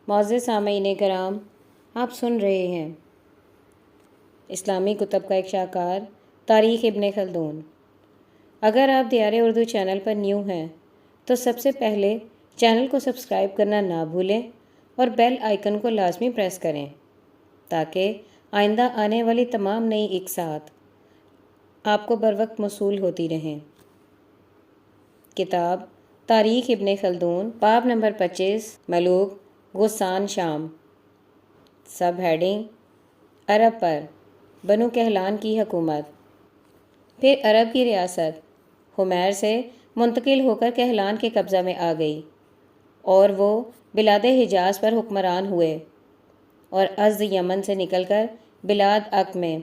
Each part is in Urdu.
معزز سامعین کرام، آپ سن رہے ہیں اسلامی کتب کا ایک شاہکار تاریخ ابن خلدون۔ اگر آپ دیار اردو چینل پر نیو ہیں تو سب سے پہلے چینل کو سبسکرائب کرنا نہ بھولیں اور بیل آئیکن کو لازمی پریس کریں تاکہ آئندہ آنے والی تمام نئی اقساط آپ کو بروقت موصول ہوتی رہیں۔ کتاب تاریخ ابن خلدون، باب نمبر 25، ملوک غسان شام۔ سب ہیڈنگ: عرب پر بنو کہلان کی حکومت۔ پھر عرب کی ریاست حمیر سے منتقل ہو کر کہلان کے قبضہ میں آ گئی اور وہ بلاد حجاز پر حکمران ہوئے اور ازد یمن سے نکل کر بلاد عق میں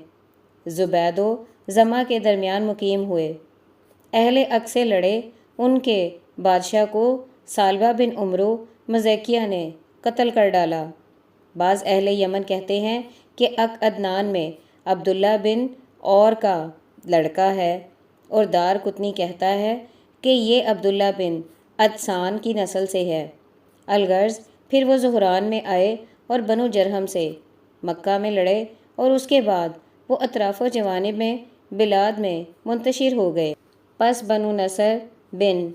زبید و زما کے درمیان مقیم ہوئے۔ اہل عق سے لڑے ان کے بادشاہ کو سالبہ بن عمرو مزیکیہ نے قتل کر ڈالا۔ بعض اہل یمن کہتے ہیں کہ عق عدنان میں عبداللہ بن اور کا لڑکا ہے اور دار قطنی کہتا ہے کہ یہ عبداللہ بن عدسان کی نسل سے ہے۔ الغرض پھر وہ زہران میں آئے اور بنو جرہم سے مکہ میں لڑے اور اس کے بعد وہ اطراف و جوانب میں بلاد میں منتشر ہو گئے۔ پس بنو نصر بن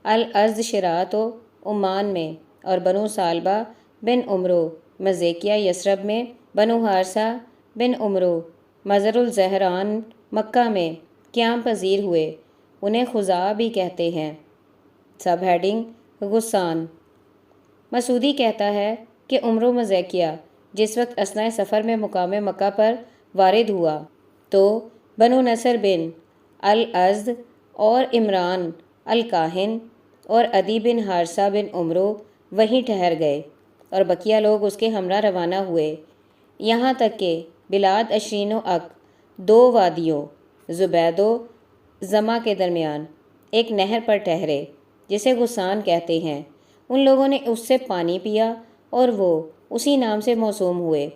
الازد شرات و عمان میں اور بنو سالبہ بن عمرو مزیکیہ یثرب میں، بنو حارثہ بن عمرو مزر الزہران مکہ میں قیام پذیر ہوئے۔ انہیں خزاعہ بھی کہتے ہیں۔ Sub heading: Ghassan. مسعودی کہتا ہے کہ عمرو مزیکیہ جس وقت اثناء سفر میں مقام مکہ پر وارد ہوا تو بنو نصر بن الازد اور عمران الکاہن اور عدی بن حارثہ بن عمرو وہیں ٹھہر گئے اور بقیہ لوگ اس کے ہمراہ روانہ ہوئے، یہاں تک کہ بلاد عشرین و عق، دو وادیوں زبید و زما کے درمیان ایک نہر پر ٹھہرے جسے غسان کہتے ہیں۔ ان لوگوں نے اس سے پانی پیا اور وہ اسی نام سے موسوم ہوئے۔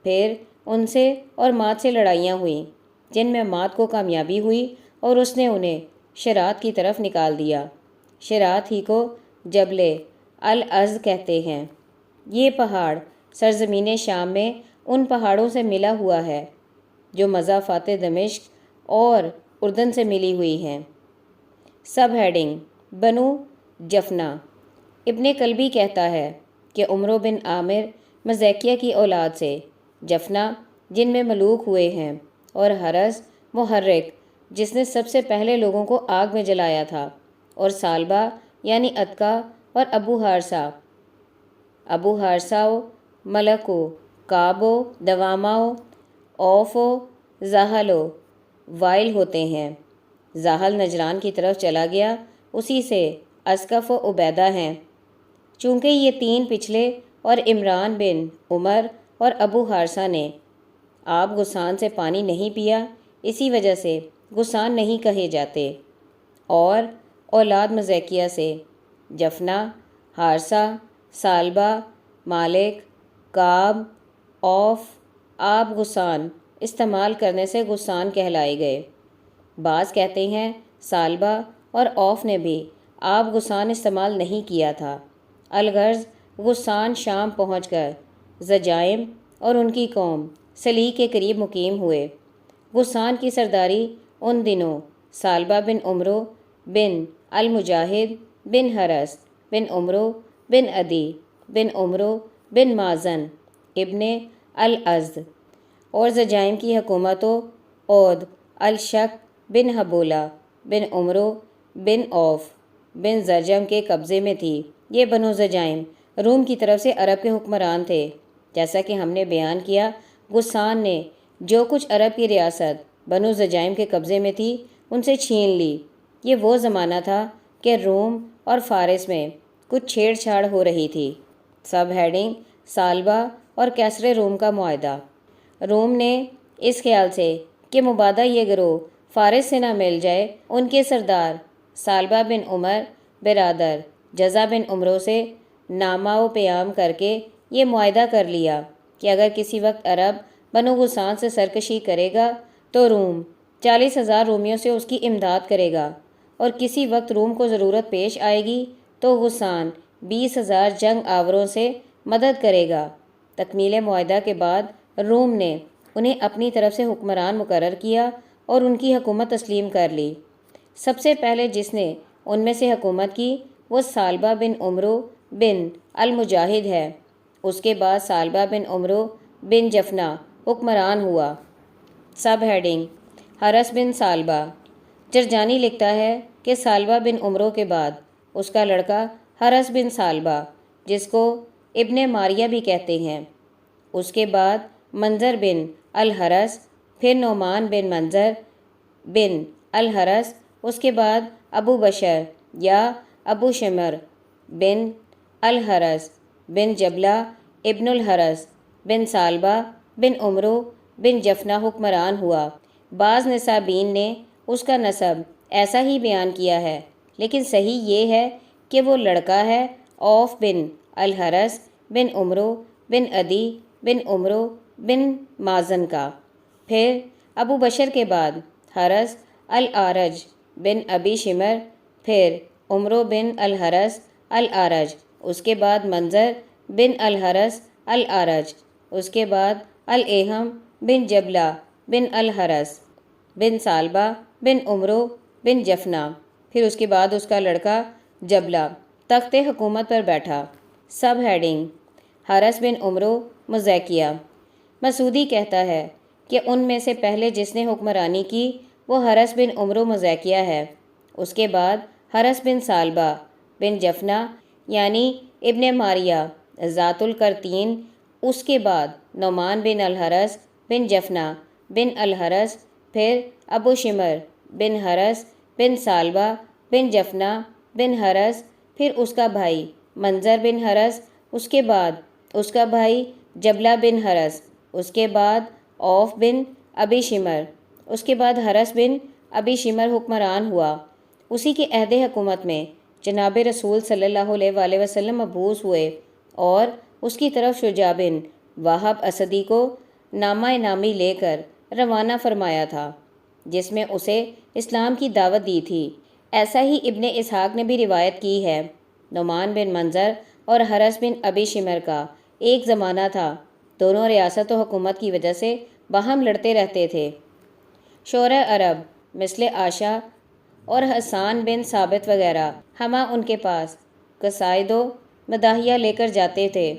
پھر ان سے اور مات سے لڑائیاں ہوئیں جن میں مات کو کامیابی ہوئی اور اس نے انہیں شرات کی طرف نکال دیا۔ شرات ہی کو جبل الازد کہتے ہیں۔ یہ پہاڑ سرزمین شام میں ان پہاڑوں سے ملا ہوا ہے جو مضافات دمشق اور اردن سے ملی ہوئی ہیں۔ سب ہیڈنگ: بنو جفنہ۔ ابن کلبی کہتا ہے کہ عمرو بن عامر مزیکیہ کی اولاد سے جفنہ جن میں ملوک ہوئے ہیں، اور حرس محرک جس نے سب سے پہلے لوگوں کو آگ میں جلایا تھا، اور سالبہ یعنی عتکہ اور ابو حارثہ و ملک و کعب و دوامہ و اوف و زاحل و وائل ہوتے ہیں۔ زاحل نجران کی طرف چلا گیا، اسی سے اسقف و عبیدہ ہیں۔ چونکہ یہ تین پچھلے اور عمران بن عمر اور ابو حارثہ نے آب غسان سے پانی نہیں پیا، اسی وجہ سے غسان نہیں کہے جاتے۔ اور اولاد مزیکیہ سے جفنہ، حارثہ، سالبہ، مالک، کعب، اوف، آب غسان استعمال کرنے سے غسان کہلائے گئے۔ بعض کہتے ہیں سالبہ اور اوف نے بھی آب غسان استعمال نہیں کیا تھا۔ الغرض غسان شام پہنچ کر زجائم اور ان کی قوم سلیح کے قریب مقیم ہوئے۔ غسان کی سرداری ان دنوں سالبہ بن عمرو بن المجاہد بن حرس بن عمرو بن عدی بن عمرو بن مازن ابن الازد اور زجائم کی حکومت و عود الشک بن حبولہ بن عمرو بن اوف بن زرجم کے قبضے میں تھی۔ یہ بنو زجائم روم کی طرف سے عرب کے حکمران تھے۔ جیسا کہ ہم نے بیان کیا، غسان نے جو کچھ عرب کی ریاست بنو زجائم کے قبضے میں تھی ان سے چھین لی۔ یہ وہ زمانہ تھا کہ روم اور فارس میں کچھ چھیڑ چھاڑ ہو رہی تھی۔ سب ہیڈنگ: سالبہ اور کیسر روم کا معاہدہ۔ روم نے اس خیال سے کہ مبادہ یہ گروہ فارس سے نہ مل جائے، ان کے سردار سالبہ بن عمر برادر جزا بن عمرو سے نامہ و پیام کر کے یہ معاہدہ کر لیا کہ اگر کسی وقت عرب بنو غسان سے سرکشی کرے گا تو روم 40,000 رومیوں سے اس کی امداد کرے گا، اور کسی وقت روم کو ضرورت پیش آئے گی تو غسان 20,000 جنگ آوروں سے مدد کرے گا۔ تکمیل معاہدہ کے بعد روم نے انہیں اپنی طرف سے حکمران مقرر کیا اور ان کی حکومت تسلیم کر لی۔ سب سے پہلے جس نے ان میں سے حکومت کی وہ ثعلبہ بن عمرو بن المجاہد ہے۔ اس کے بعد ثعلبہ بن عمرو بن جفنہ حکمران ہوا۔ سب ہیڈنگ: حرس بن ثعلبہ۔ جرجانی لکھتا ہے کہ ثعلبہ بن عمرو کے بعد اس کا لڑکا حرس بن ثعلبہ، جس کو ابن ماریہ بھی کہتے ہیں، اس کے بعد منظر بن الحرس، پھر نعمان بن منظر بن الحرس، اس کے بعد ابو بشر یا ابو شمر بن الحرس بن جبلہ ابن الحرس بن ثعلبہ بن عمرو بن جفنہ حکمران ہوا۔ بعض نسابین نے اس کا نسب ایسا ہی بیان کیا ہے، لیکن صحیح یہ ہے کہ وہ لڑکا ہے اوف بن الحرس بن عمرو بن عدی بن عمرو بن مازن کا۔ پھر ابو بشر کے بعد حرس العارج بن ابی شمر، پھر عمرو بن الحرس العارج، اس کے بعد منظر بن الحرس العارج، اس کے بعد الاہم بن جبلہ بن الحرس بن ثعلبہ بن عمرو بن جفنہ، پھر اس کے بعد اس کا لڑکا جبلہ تخت حکومت پر بیٹھا۔ سب ہیڈنگ: حرس بن عمرو مزیکیہ۔ مسعودی کہتا ہے کہ ان میں سے پہلے جس نے حکمرانی کی وہ حرس بن عمرو مزیکیہ ہے۔ اس کے بعد حرس بن ثعلبہ بن جفنہ یعنی ابن ماریہ ذات القرتین، اس کے بعد نعمان بن الحرس بن جفنہ بن الحرس، پھر ابو شمر بن حرس بن ثعلبہ بن جفنہ بن حرس، پھر اس کا بھائی منظر بن حرس، اس کے بعد اس کا بھائی جبلہ بن حرس، اس کے بعد اوف بن ابی شمر، اس کے بعد حرس بن ابی شمر حکمران ہوا۔ اسی کے عہد حکومت میں جناب رسول صلی اللہ علیہ وآلہ وسلم مبعوث ہوئے اور اس کی طرف شجاع بن وہب اسدی کو نامہ نامی لے کر روانہ فرمایا تھا، جس میں اسے اسلام کی دعوت دی تھی۔ ایسا ہی ابن اسحاق نے بھی روایت کی ہے۔ نعمان بن منظر اور حرس بن ابی شمر کا ایک زمانہ تھا، دونوں ریاست و حکومت کی وجہ سے باہم لڑتے رہتے تھے۔ شعراء عرب مثل عاشا اور حسان بن ثابت وغیرہ ہمہ ان کے پاس قصائد و مداحیہ لے کر جاتے تھے۔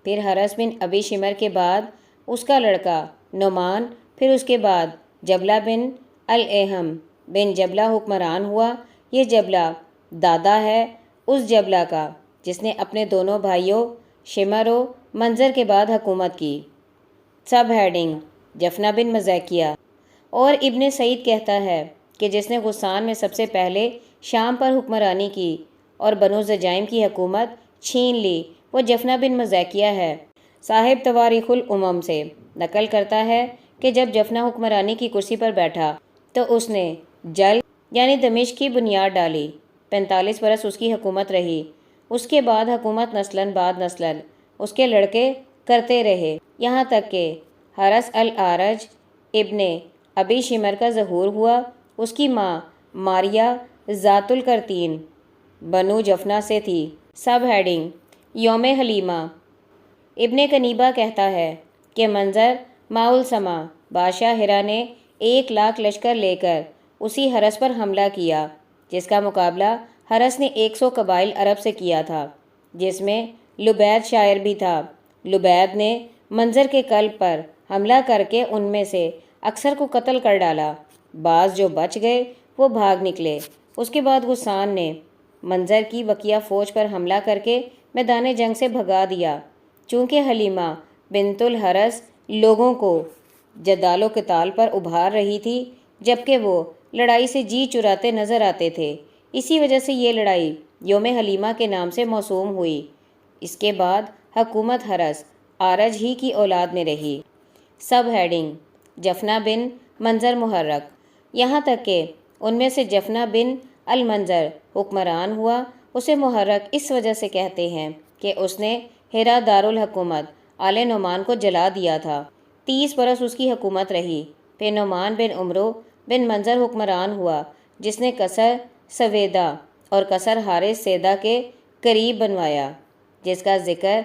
پھر حرس بن ابی شمر کے بعد اس کا لڑکا نعمان، پھر اس کے بعد جبلہ بن الاہم بن جبلہ حکمران ہوا۔ یہ جبلہ دادا ہے اس جبلہ کا جس نے اپنے دونوں بھائیوں شمر و منظر کے بعد حکومت کی۔ سب ہیڈنگ: جفنہ بن مزیکیہ۔ اور ابن سعید کہتا ہے کہ جس نے غسان میں سب سے پہلے شام پر حکمرانی کی اور بنو زجائم کی حکومت چھین لی وہ جفنہ بن مزیکیہ ہے۔ صاحب تواریخ الامم سے نقل کرتا ہے کہ جب جفنہ حکمرانی کی کرسی پر بیٹھا تو اس نے جل یعنی دمشق کی بنیاد ڈالی۔ 45 برس اس کی حکومت رہی۔ اس کے بعد حکومت نسلاً بعد نسلاً اس کے لڑکے کرتے رہے، یہاں تک کہ حرس العارج ابن ابی شمر کا ظہور ہوا۔ اس کی ماں ماریہ ذات القرتین بنو جفنہ سے تھی۔ سب ہیڈنگ: یوم حلیمہ۔ ابن کنیبہ کہتا ہے کہ منظر ماؤلسما بادشاہ ہرا نے 1,00,000 لشکر لے کر اسی حرس پر حملہ کیا، جس کا مقابلہ حرس نے 100 قبائل عرب سے کیا تھا، جس میں لبید شاعر بھی تھا۔ لبید نے منظر کے قلب پر حملہ کر کے ان میں سے اکثر کو قتل کر ڈالا، بعض جو بچ گئے وہ بھاگ نکلے۔ اس کے بعد غسان نے منظر کی بقیہ فوج پر حملہ کر کے میدان جنگ سے بھگا دیا۔ چونکہ حلیمہ بنت الحرس لوگوں کو جدال و قتال پر ابھار رہی تھی، جبکہ وہ لڑائی سے جی چراتے نظر آتے تھے، اسی وجہ سے یہ لڑائی یوم حلیمہ کے نام سے موسوم ہوئی۔ اس کے بعد حکومت حرس عارج ہی کی اولاد میں رہی۔ سب ہیڈنگ: جفنہ بن منظر محرک۔ یہاں تک کہ ان میں سے جفنہ بن المنظر حکمران ہوا۔ اسے محرک اس وجہ سے کہتے ہیں کہ اس نے ہرا دارالحکومت آل نعمان کو جلا دیا تھا۔ 30 برس اس کی حکومت رہی۔ پھر نعمان بن عمرو بن منظر حکمران ہوا، جس نے قصر سویدہ اور قصر حارث سیدہ کے قریب بنوایا، جس کا ذکر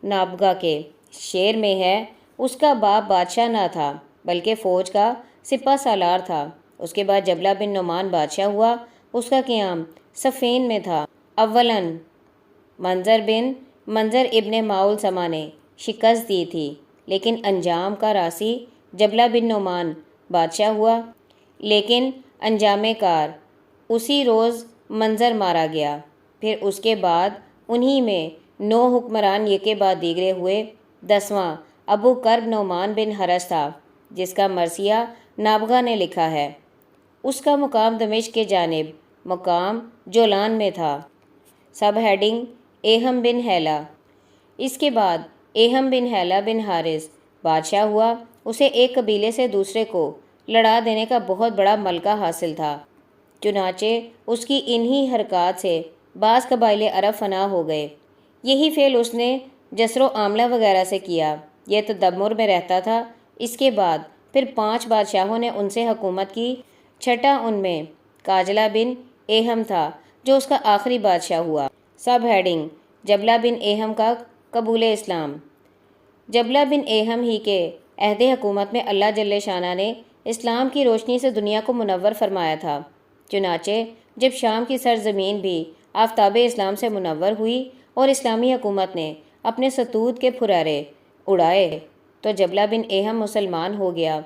نابغہ کے شیر میں ہے۔ اس کا باپ بادشاہ نہ تھا بلکہ فوج کا سپہ سالار تھا۔ اس کے بعد جبلہ بن نعمان بادشاہ ہوا۔ اس کا قیام صفین میں تھا۔ اولاً منظر ابن معول سما نے شکست دی تھی، لیکن انجام کا راسی جبلہ بن نعمان بادشاہ ہوا، لیکن انجام کار اسی روز منظر مارا گیا۔ پھر اس کے بعد انہی میں 9 حکمران یکے بعد دیگرے ہوئے۔ 10واں ابو کرب نعمان بن حرس تھا، جس کا مرثیہ نابغہ نے لکھا ہے۔ اس کا مقام دمشق کے جانب مقام جولان میں تھا۔ سب ہیڈنگ ایہم بن ہیلہ۔ اس کے بعد ایہم بن ہیلہ بن حارث بادشاہ ہوا۔ اسے ایک قبیلے سے دوسرے کو لڑا دینے کا بہت بڑا ملکہ حاصل تھا، چنانچہ اس کی انہی حرکات سے بعض قبائل عرب فنا ہو گئے۔ یہی فعل اس نے جسر و عاملہ وغیرہ سے کیا۔ یہ تدمر میں رہتا تھا۔ اس کے بعد پھر 5 بادشاہوں نے ان سے حکومت کی۔ چھٹا ان میں کاجلہ بن ایہم تھا، جو اس کا آخری بادشاہ ہوا۔ سب ہیڈنگ جبلہ بن ایہم کا قبول اسلام۔ جبلہ بن ایہم ہی کے عہد حکومت میں اللہ جل شانہ نے اسلام کی روشنی سے دنیا کو منور فرمایا تھا۔ چنانچہ جب شام کی سرزمین بھی آفتاب اسلام سے منور ہوئی اور اسلامی حکومت نے اپنے ستوت کے پھرارے اڑائے، تو جبلہ بن ایہم مسلمان ہو گیا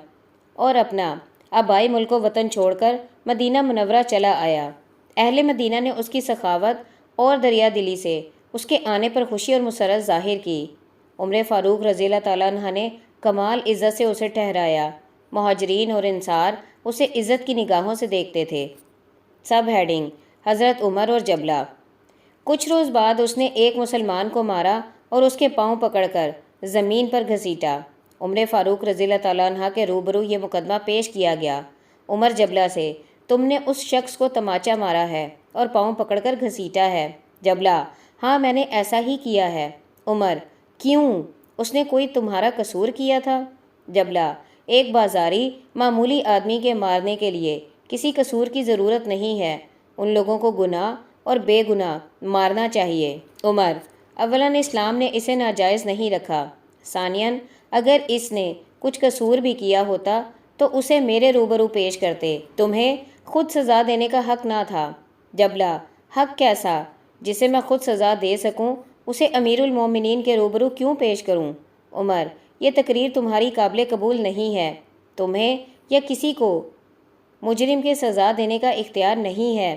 اور اپنا آبائی ملک و وطن چھوڑ کر مدینہ منورہ چلا آیا۔ اہل مدینہ نے اس کی سخاوت اور دریا دلی سے اس کے آنے پر خوشی اور مسرت ظاہر کی۔ عمر فاروق رضی اللہ تعالیٰ عنہ نے کمال عزت سے اسے ٹھہرایا۔ مہاجرین اور انصار اسے عزت کی نگاہوں سے دیکھتے تھے۔ سب ہیڈنگ حضرت عمر اور جبلہ۔ کچھ روز بعد اس نے ایک مسلمان کو مارا اور اس کے پاؤں پکڑ کر زمین پر گھسیٹا۔ عمر فاروق رضی اللہ تعالیٰ عنہ کے روبرو یہ مقدمہ پیش کیا گیا۔ عمر جبلہ سے، تم نے اس شخص کو تماچا مارا ہے اور پاؤں پکڑ کر گھسیٹا ہے۔ جبلہ: ہاں میں نے ایسا ہی کیا ہے۔ عمر: کیوں؟ اس نے کوئی تمہارا قصور کیا تھا؟ جبلہ: ایک بازاری معمولی آدمی کے مارنے کے لیے کسی قصور کی ضرورت نہیں ہے، ان لوگوں کو گناہ اور بے گناہ مارنا چاہیے۔ عمر: اولاً اسلام نے اسے ناجائز نہیں رکھا، ثانیاً اگر اس نے کچھ قصور بھی کیا ہوتا تو اسے میرے روبرو پیش کرتے، تمہیں خود سزا دینے کا حق نہ تھا۔ جبلہ: حق کیسا؟ جسے میں خود سزا دے سکوں اسے امیر المومنین کے روبرو کیوں پیش کروں؟ عمر: یہ تقریر تمہاری قابل قبول نہیں ہے، تمہیں یا کسی کو مجرم کے سزا دینے کا اختیار نہیں ہے،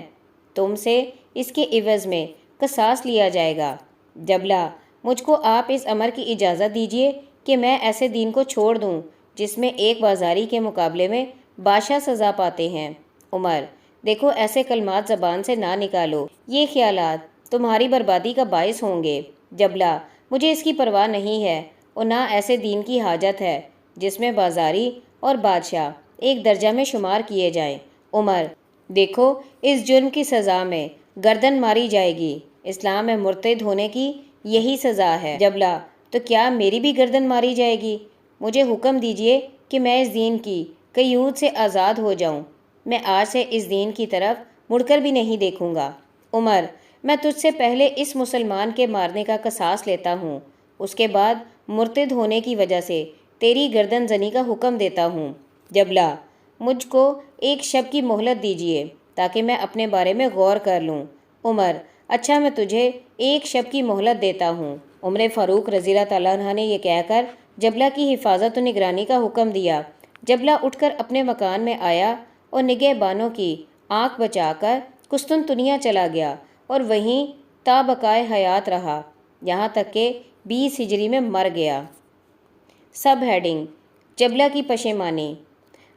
تم سے اس کے عوض میں قصاص لیا جائے گا۔ جبلہ: مجھ کو آپ اس امر کی اجازت دیجیے کہ میں ایسے دین کو چھوڑ دوں جس میں ایک بازاری کے مقابلے میں بادشاہ سزا پاتے ہیں۔ عمر: دیکھو ایسے کلمات زبان سے نہ نکالو، یہ خیالات تمہاری بربادی کا باعث ہوں گے۔ جبلہ: مجھے اس کی پرواہ نہیں ہے اور نہ ایسے دین کی حاجت ہے جس میں بازاری اور بادشاہ ایک درجہ میں شمار کیے جائیں۔ عمر: دیکھو اس جرم کی سزا میں گردن ماری جائے گی، اسلام میں مرتد ہونے کی یہی سزا ہے۔ جبلہ: تو کیا میری بھی گردن ماری جائے گی؟ مجھے حکم دیجیے کہ میں اس دین کی قیود سے آزاد ہو جاؤں، میں آج سے اس دین کی طرف مڑ کر بھی نہیں دیکھوں گا۔ عمر: میں تجھ سے پہلے اس مسلمان کے مارنے کا قصاص لیتا ہوں، اس کے بعد مرتد ہونے کی وجہ سے تیری گردن زنی کا حکم دیتا ہوں۔ جبلہ: مجھ کو ایک شب کی مہلت دیجیے تاکہ میں اپنے بارے میں غور کر لوں۔ عمر: اچھا میں تجھے ایک شب کی مہلت دیتا ہوں۔ عمر فاروق رضی اللہ تعالیٰ عنہ نے یہ کہہ کر جبلہ کی حفاظت و نگرانی کا حکم دیا۔ جبلہ اٹھ کر اپنے مکان میں آیا اور نگہبانوں کی آنکھ بچا کر قسطنطنیہ چلا گیا اور وہیں تا بقائے حیات رہا، یہاں تک کہ 20 ہجری میں مر گیا۔ سب ہیڈنگ جبلہ کی پشیمانی۔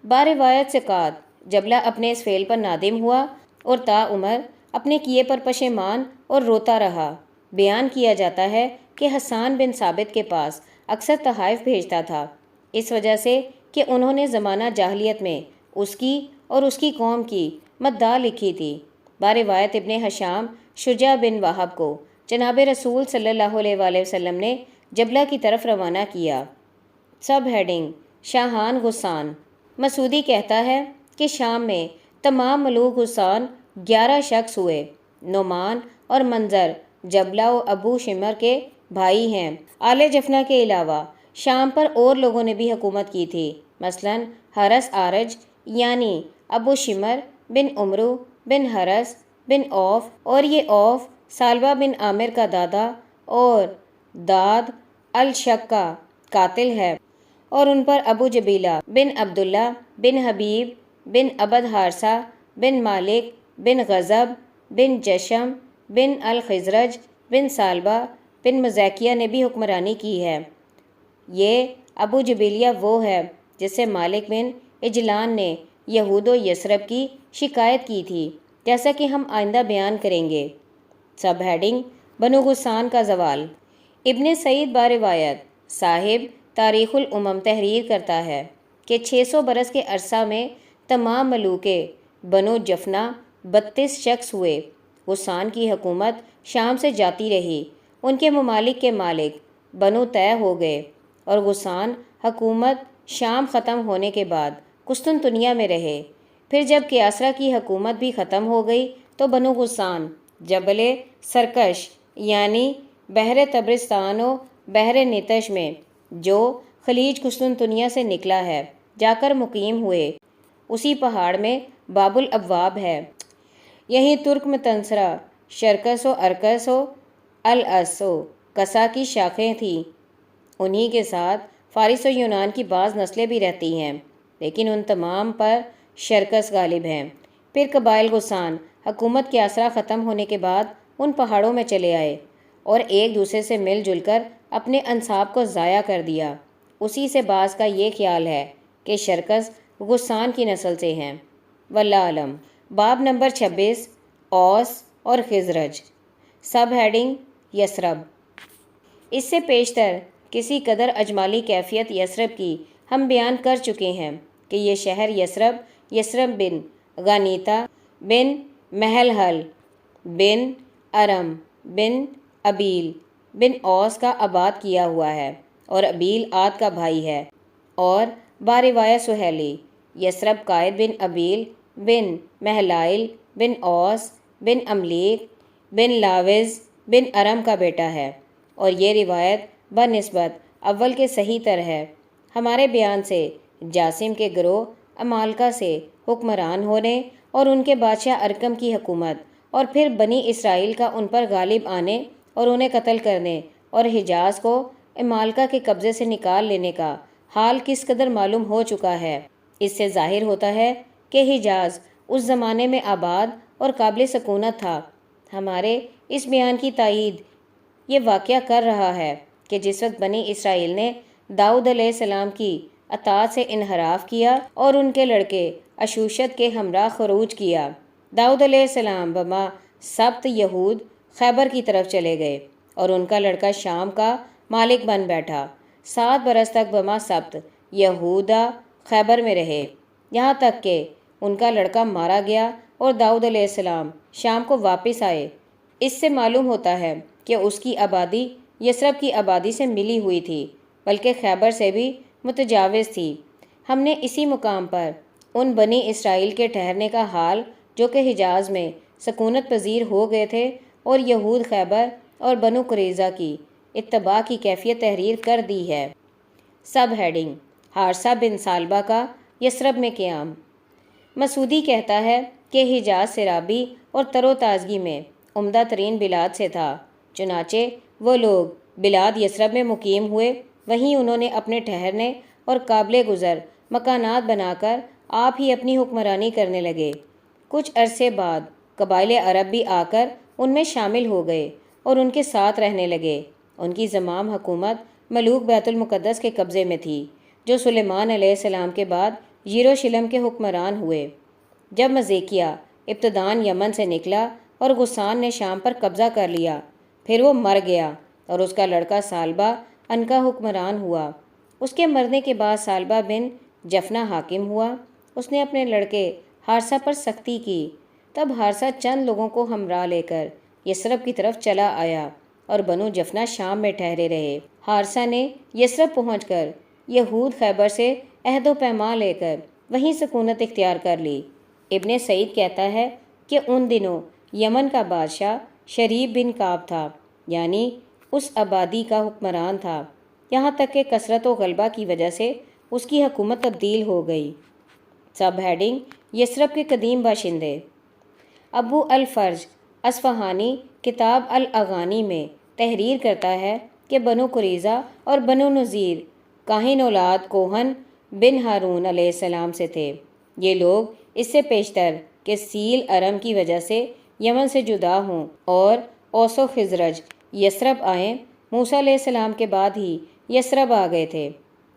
باروایت ثقات جبلہ اپنے اس فعل پر نادم ہوا اور تا عمر اپنے کیے پر پشیمان اور روتا رہا۔ بیان کیا جاتا ہے کہ حسان بن ثابت کے پاس اکثر تحائف بھیجتا تھا، اس وجہ سے کہ انہوں نے زمانہ جاہلیت میں اس کی اور اس کی قوم کی مداح لکھی تھی۔ باروایت ابن ہشام شجاع بن وہب کو جناب رسول صلی اللہ علیہ وآلہ وسلم نے جبلہ کی طرف روانہ کیا۔ سب ہیڈنگ شاہان غسان۔ مسعودی کہتا ہے کہ شام میں تمام ملوک غسان 11 شخص ہوئے، نعمان اور منظر جبلہ و ابو شمر کے بھائی ہیں۔ آل جفنا کے علاوہ شام پر اور لوگوں نے بھی حکومت کی تھی، مثلاً حرس آرج یعنی ابو شمر بن عمرو بن حرس بن اوف، اور یہ اوف سالبہ بن عامر کا دادا اور داد الشق کا قاتل ہے، اور ان پر ابو جبیلہ بن عبداللہ بن حبیب بن عبد حارثہ بن مالک بن غضب بن جشم بن الخزرج بن سالبہ بن مزیکیہ نے بھی حکمرانی کی ہے۔ یہ ابو جبیلیہ وہ ہے جس سے مالک بن اجلان نے یہود و یثرب کی شکایت کی تھی، جیسا کہ ہم آئندہ بیان کریں گے۔ سب ہیڈنگ: بنو غسان کا زوال۔ ابن سعید باروایت صاحب تاریخ الامم تحریر کرتا ہے کہ 600 برس کے عرصہ میں تمام ملوکے بنو جفنا 32 شخص ہوئے۔ غسان کی حکومت شام سے جاتی رہی، ان کے ممالک کے مالک بنو طے ہو گئے، اور غسان حکومت شام ختم ہونے کے بعد قسطنطنیہ میں رہے۔ پھر جب کیسرا کی حکومت بھی ختم ہو گئی تو بنو غسان جبل سرکش یعنی بحر طبرستان و بحر نتش میں، جو خلیج قسطنطنیہ سے نکلا ہے، جا کر مقیم ہوئے۔ اسی پہاڑ میں باب الابواب ہے۔ یہیں ترک متنصرہ شرکس و ارکس و الاس و کسا کی شاخیں تھیں۔ انہی کے ساتھ فارس و یونان کی بعض نسلیں بھی رہتی ہیں، لیکن ان تمام پر شرکس غالب ہیں۔ پھر قبائل غسان حکومت کیسرا ختم ہونے کے بعد ان پہاڑوں میں چلے آئے اور ایک دوسرے سے مل جل کر اپنے انساب کو ضائع کر دیا۔ اسی سے بعض کا یہ خیال ہے کہ شرکس غسان کی نسل سے ہیں۔ واللہ اعلم۔ باب نمبر 26 اوس اور خزرج۔ Sub heading: Yathrib. اس سے پیشتر کسی قدر اجمالی کیفیت یثرب کی ہم بیان کر چکے ہیں کہ یہ شہر یثرب بن غانیتا بن محلحل بن ارم بن ابیل بن اوس کا آباد کیا ہوا ہے، اور ابیل عاد کا بھائی ہے۔ اور باروایہ سہیلی یثرب قائد بن ابیل بن محلائل بن اوس بن املیک بن لاوز بن ارم کا بیٹا ہے، اور یہ روایت بنسبت اول کے صحیح تر ہے۔ ہمارے بیان سے جاسم کے گروہ عمالقہ سے حکمران ہونے اور ان کے بادشاہ ارکم کی حکومت، اور پھر بنی اسرائیل کا ان پر غالب آنے اور انہیں قتل کرنے اور حجاز کو عمالقہ کے قبضے سے نکال لینے کا حال کس قدر معلوم ہو چکا ہے۔ اس سے ظاہر ہوتا ہے کہ حجاز اس زمانے میں آباد اور قابل سکونت تھا۔ ہمارے اس بیان کی تائید یہ واقعہ کر رہا ہے کہ جس وقت بنی اسرائیل نے داؤد علیہ السلام کی اطاعت سے انحراف کیا اور ان کے لڑکے اشوشت کے ہمراہ خروج کیا، داؤد علیہ السلام بما سبت یہود خیبر کی طرف چلے گئے، اور ان کا لڑکا شام کا مالک بن بیٹھا۔ 7 برس تک بما سبت یہودا خیبر میں رہے، یہاں تک کہ ان کا لڑکا مارا گیا اور داؤد علیہ السلام شام کو واپس آئے۔ اس سے معلوم ہوتا ہے کہ اس کی آبادی یثرب کی آبادی سے ملی ہوئی تھی، بلکہ خیبر سے بھی متجاوز تھی۔ ہم نے اسی مقام پر ان بنی اسرائیل کے ٹھہرنے کا حال جو کہ حجاز میں سکونت پذیر ہو گئے تھے اور یہود خیبر اور بنو قریظہ کی اتباع کی کیفیت تحریر کر دی ہے۔ سب ہیڈنگ: حارثہ بن سالبہ کا یثرب میں قیام۔ مسعودی کہتا ہے کہ حجاز سرابی اور تر و تازگی میں عمدہ ترین بلاد سے تھا، چنانچہ وہ لوگ بلاد یثرب میں مقیم ہوئے، وہیں انہوں نے اپنے ٹھہرنے اور قابل گزر مکانات بنا کر آپ ہی اپنی حکمرانی کرنے لگے۔ کچھ عرصے بعد قبائل عرب بھی آ کر ان میں شامل ہو گئے اور ان کے ساتھ رہنے لگے۔ ان کی زمام حکومت ملوک بیت المقدس کے قبضے میں تھی، جو سلیمان علیہ السلام کے بعد یروشلم کے حکمران ہوئے۔ جب مزیکیہ ابتداً یمن سے نکلا اور غسان نے شام پر قبضہ کر لیا، پھر وہ مر گیا اور اس کا لڑکا سالبہ ان کا حکمران ہوا۔ اس کے مرنے کے بعد سالبہ بن جفنا حاکم ہوا۔ اس نے اپنے لڑکے حارثہ پر سختی کی۔ تب حارثہ چند لوگوں کو ہمراہ لے کر یثرب کی طرف چلا آیا اور بنو جفنا شام میں ٹھہرے رہے۔ حارثہ نے یثرب پہنچ کر یہود خیبر سے عہد و پیمان لے کر وہیں سکونت اختیار کر لی۔ ابن سعید کہتا ہے کہ ان دنوں یمن کا بادشاہ شریب بن کعب تھا، یعنی اس آبادی کا حکمران تھا، یہاں تک کہ کثرت و غلبہ کی وجہ سے اس کی حکومت تبدیل ہو گئی۔ سب ہیڈنگ یثرب کے قدیم باشندے۔ ابو الفرج اصفہانی کتاب الاغانی میں تحریر کرتا ہے کہ بنو قریظہ اور بنو نذیر کاہن اولاد کوہن بن ہارون علیہ السلام سے تھے۔ یہ لوگ اس سے پیشتر کہ سیل ارم کی وجہ سے یمن سے جدا ہوں اور اوس و خزرج یثرب آئیں، موسیٰ علیہ السلام کے بعد ہی یثرب آ گئے تھے۔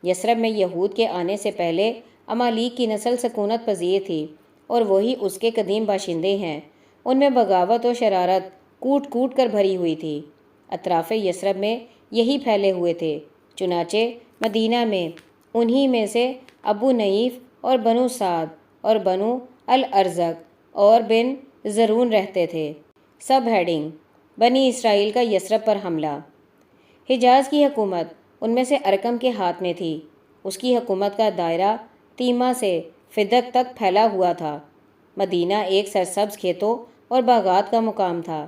یثرب میں یہود کے آنے سے پہلے امالیک کی نسل سکونت پذیر تھی اور وہی اس کے قدیم باشندے ہیں۔ ان میں بغاوت و شرارت کوٹ کوٹ کر بھری ہوئی تھی۔ اطراف یثرب میں یہی پھیلے ہوئے تھے۔ چنانچہ مدینہ میں انہی میں سے ابو نعیف اور بنو سعد اور بنو الارزق اور بن زرون رہتے تھے۔ سب ہیڈنگ بنی اسرائیل کا یثرب پر حملہ۔ حجاز کی حکومت ان میں سے ارکم کے ہاتھ میں تھی۔ اس کی حکومت کا دائرہ تیما سے فدق تک پھیلا ہوا تھا۔ مدینہ ایک سرسبز کھیتوں اور باغات کا مقام تھا۔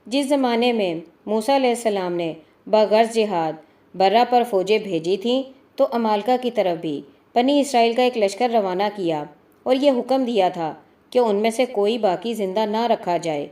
جس زمانے میں موسیٰ علیہ السلام نے بغرض جہاد برہ پر فوجیں بھیجی تھیں تو امالکہ کی طرف بھی بنی اسرائیل کا ایک لشکر روانہ کیا اور یہ حکم دیا تھا کہ ان میں سے کوئی باقی زندہ نہ رکھا جائے،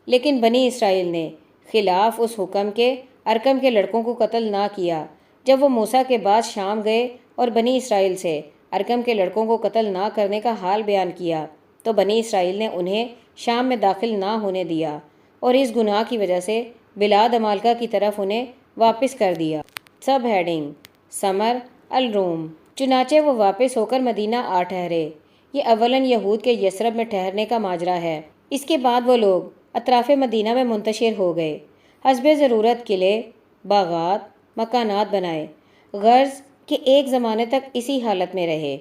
لیکن بنی اسرائیل نے خلاف اس حکم کے ارکم کے لڑکوں کو قتل نہ کیا۔ جب وہ موسیٰ کے بعد شام گئے اور بنی اسرائیل سے ارکم کے لڑکوں کو قتل نہ کرنے کا حال بیان کیا تو بنی اسرائیل نے انہیں شام میں داخل نہ ہونے دیا اور اس گناہ کی وجہ سے بلاد امالکہ کی طرف انہیں واپس کر دیا۔ سب ہیڈنگ سمر الروم۔ چنانچہ وہ واپس ہو کر مدینہ آ ٹھہرے۔ یہ اولاً یہود کے یثرب میں ٹھہرنے کا ماجرا ہے۔ اس کے بعد وہ لوگ اطراف مدینہ میں منتشر ہو گئے، حسب ضرورت قلعے، باغات، مکانات بنائے، غرض کہ ایک زمانے تک اسی حالت میں رہے،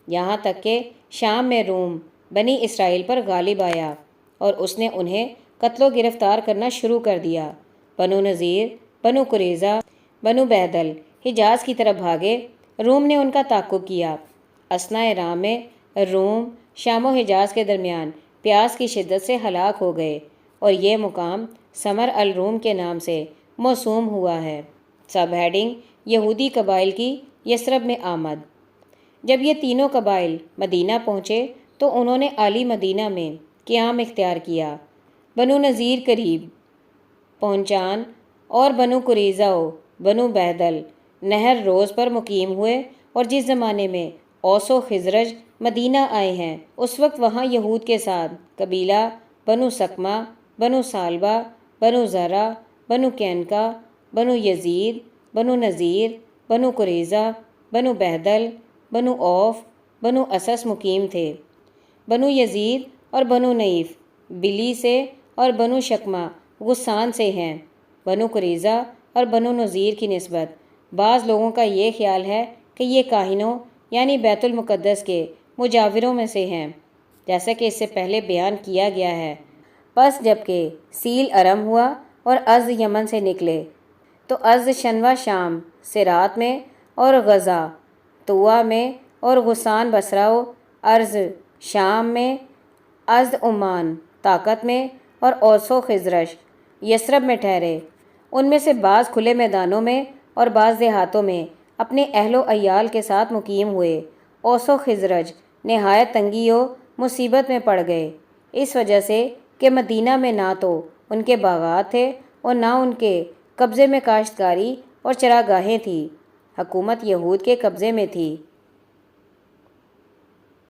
یہاں تک کہ شام میں روم بنی اسرائیل پر غالب آیا اور اس نے انہیں قتل و گرفتار کرنا شروع کر دیا۔ بنو نذیر، بنو قریظہ، بنو بہدل حجاز کی طرف بھاگے۔ روم نے ان کا تعاقب کیا۔ اثناء رام میں روم شام و حجاز کے درمیان پیاس کی شدت سے ہلاک ہو گئے اور یہ مقام سمر الروم کے نام سے موسوم ہوا ہے۔ سب ہیڈنگ یہودی قبائل کی یثرب میں آمد۔ جب یہ تینوں قبائل مدینہ پہنچے تو انہوں نے اعلی مدینہ میں قیام اختیار کیا۔ بنو نذیر قریب پہنچان اور بنو قریظہ و بنو بہدل نہر روز پر مقیم ہوئے، اور جس زمانے میں اوس و خزرج مدینہ آئے ہیں اس وقت وہاں یہود کے ساتھ قبیلہ بنو سکمہ، بنو سالبہ، بنو زرہ، بنو کینکا، بنو یزید، بنو نذیر، بنو قریظہ، بنو بہدل، بنو اوف، بنو اسس مقیم تھے۔ بنو یزید اور بنو نعیف بلی سے اور بنو شکمہ غسان سے ہیں۔ بنو قریظہ اور بنو نذیر کی نسبت بعض لوگوں کا یہ خیال ہے کہ یہ کاہنوں یعنی بیت المقدس کے مجاوروں میں سے ہیں، جیسا کہ اس سے پہلے بیان کیا گیا ہے۔ پس جب کہ سیل ارم ہوا اور از یمن سے نکلے تو از شنوا شام سرات میں اور غزہ طوا میں اور غسان بصرہ و ارض شام میں، از عمان طاقت میں اور اوس و خزرج یثرب میں ٹھہرے۔ ان میں سے بعض کھلے میدانوں میں اور بعض دیہاتوں میں اپنے اہل و عیال کے ساتھ مقیم ہوئے۔ اوس و خزرج نہایت تنگی و مصیبت میں پڑ گئے، اس وجہ سے کہ مدینہ میں نہ تو ان کے باغات تھے اور نہ ان کے قبضے میں کاشتکاری اور چراگاہیں تھیں۔ حکومت یہود کے قبضے میں تھی۔